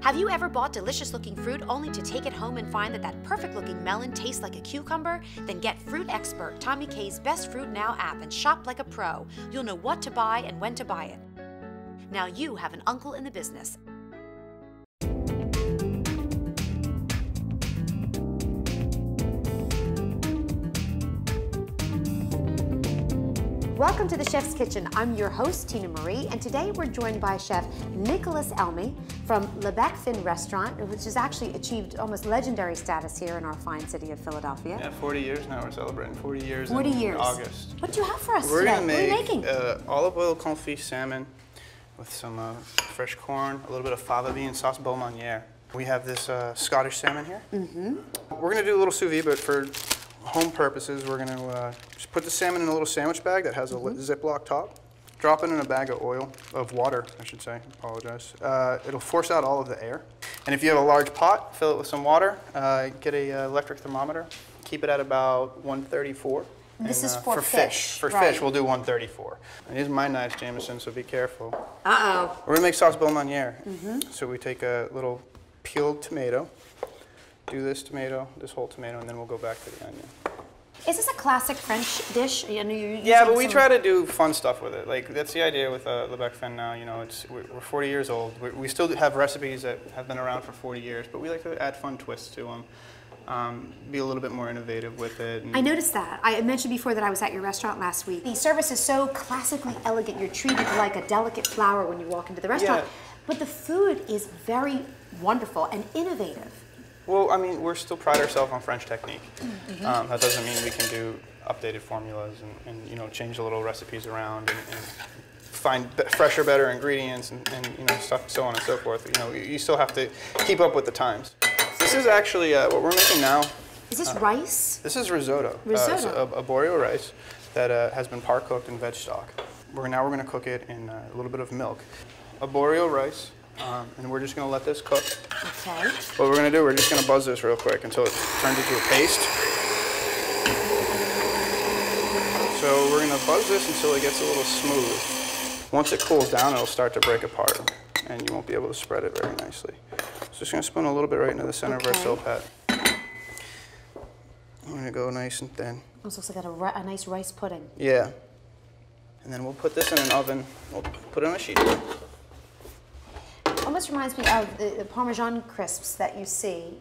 Have you ever bought delicious-looking fruit only to take it home and find that that perfect-looking melon tastes like a cucumber? Then get Fruit Expert, Tommy K's Best Fruit Now app, and shop like a pro. You'll know what to buy and when to buy it. Now you have an uncle in the business. Welcome to the Chef's Kitchen. I'm your host, Tina Marie, and today we're joined by Chef Nicholas Elmi from the Bec-Fin restaurant, which has actually achieved almost legendary status here in our fine city of Philadelphia. Yeah, 40 years now. We're celebrating 40 years 40 in years. August. What do you have for us We're today? gonna make, what are you making? Olive oil confit salmon with some fresh corn, a little bit of fava bean sauce beau manière. We have this Scottish salmon here. We're gonna do a little sous vide, but for home purposes, we're gonna just put the salmon in a little sandwich bag that has a Ziploc top. Drop it in a bag of oil, of water, I should say, apologize. It'll force out all of the air. And if you have a large pot, fill it with some water, get a electric thermometer, keep it at about 134. This is for fish. For fish, we'll do 134. And these are my knives, Jameson, so be careful. Uh-oh. We're gonna make sauce beau manière. So we take a little peeled tomato, do this tomato, this whole tomato, and then we'll go back to the onion. Is this a classic French dish? I know you're Yeah, but we try to do fun stuff with it. Like, that's the idea with the Bec-Fin now. You know, we're 40 years old. We still have recipes that have been around for 40 years, but we like to add fun twists to them. Be a little bit more innovative with it. I noticed that. I mentioned before that I was at your restaurant last week. The service is so classically elegant. You're treated like a delicate flower when you walk into the restaurant. Yeah. But the food is very wonderful and innovative. Well, I mean, we still pride ourselves on French technique. That doesn't mean we can do updated formulas and you know, change the little recipes around and find fresher, better ingredients and you know, stuff, so on and so forth. You know, you still have to keep up with the times. This is actually what we're making now. Is this rice? This is risotto. Risotto. A boreal rice that has been par cooked in veg stock. Now we're going to cook it in a little bit of milk. A boreal rice. And we're just going to let this cook. Okay. What we're going to do, we're just going to buzz this real quick until it turns into a paste. So we're going to buzz this until it gets a little smooth. Once it cools down, it'll start to break apart, and you won't be able to spread it very nicely. So just going to spoon a little bit right into the center of our silpat. I'm going to go nice and thin. Almost looks like a nice rice pudding. Yeah. And then we'll put this in an oven. We'll put it on a sheet. Almost reminds me of the Parmesan crisps that you see.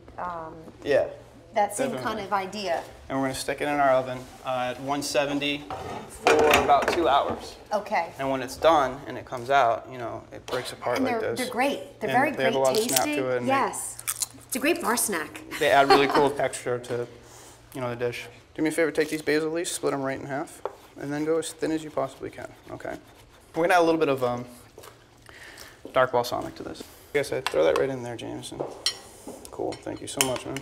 Yeah. That same definitely. kind of idea. And we're going to stick it in our oven at 170 for about 2 hours. Okay. And when it's done and it comes out, you know, it breaks apart And like this. they're great. They're and very they great have a lot tasting. of snap to it. And yes. It's a great bar snack. They add really cool texture to, you know, the dish. Do me a favor, take these basil leaves, split them right in half, and then go as thin as you possibly can, okay? We're going to add a little bit of dark balsamic to this. Like I said, throw that right in there, Jameson. Cool, thank you so much, man.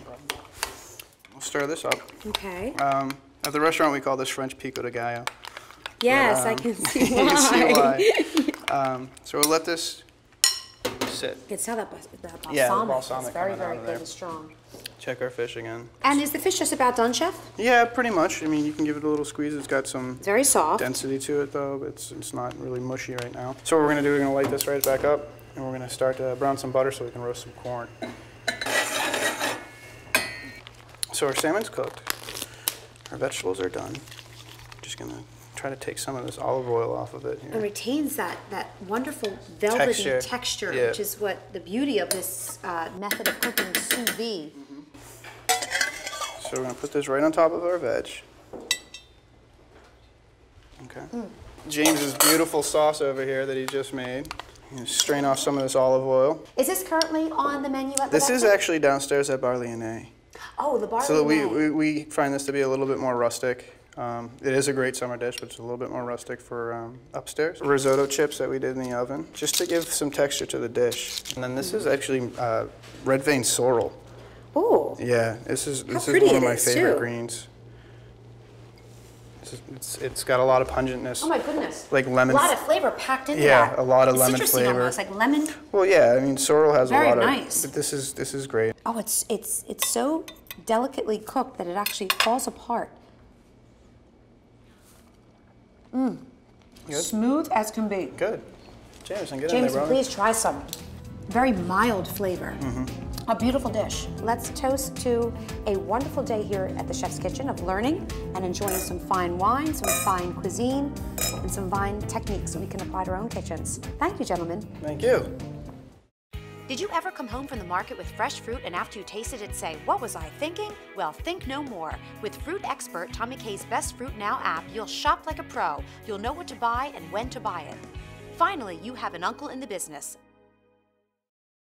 We'll stir this up. Okay. At the restaurant, we call this French pico de gallo. Yes, But, I can see why. you can see why. So we'll let this sit. You can tell that balsamic, Yeah, the balsamic is very, coming out very of good there. and strong. Check our fish again. And is the fish just about done, Chef? Yeah, pretty much. I mean, you can give it a little squeeze. It's got some It's very soft. density to it, though. But it's not really mushy right now. So what we're going to do, we're going to light this right back up, and we're going to start to brown some butter so we can roast some corn. So our salmon's cooked. Our vegetables are done. Just going to try to take some of this olive oil off of it here. And retains that wonderful velvety texture, Yeah. which is what the beauty of this method of cooking sous vide. So we're going to put this right on top of our veg. Okay. James's beautiful sauce over here that he just made. Strain off some of this olive oil. Is this currently on the menu at the This is Bec-Fin? actually downstairs at Bar Lyonnais. Oh, the Bar So Lyonnais. we find this to be a little bit more rustic. It is a great summer dish, but it's a little bit more rustic for upstairs. Risotto chips that we did in the oven, just to give some texture to the dish. And then this is actually red vein sorrel. Oh. Yeah, this is one of my favorite greens. It's got a lot of pungentness. Oh my goodness. Like lemon. A lot of flavor packed into that. Yeah, a lot of lemon citrusy flavor. Almost, like lemon. Well, yeah, I mean, sorrel has Very a lot of. nice. But this is great. Oh, it's so delicately cooked that it actually falls apart. Good. Smooth as can be. Good. Jameson, get in there, Jameson, brother. please try some. very mild flavor. A beautiful dish. Let's toast to a wonderful day here at the Chef's Kitchen of learning and enjoying some fine wine, some fine cuisine, and some fine techniques that we can apply to our own kitchens. Thank you, gentlemen. Thank you. Did you ever come home from the market with fresh fruit and after you tasted it say, what was I thinking? Well, think no more. With fruit expert Tommy K's Best Fruit Now app, you'll shop like a pro. You'll know what to buy and when to buy it. Finally, you have an uncle in the business.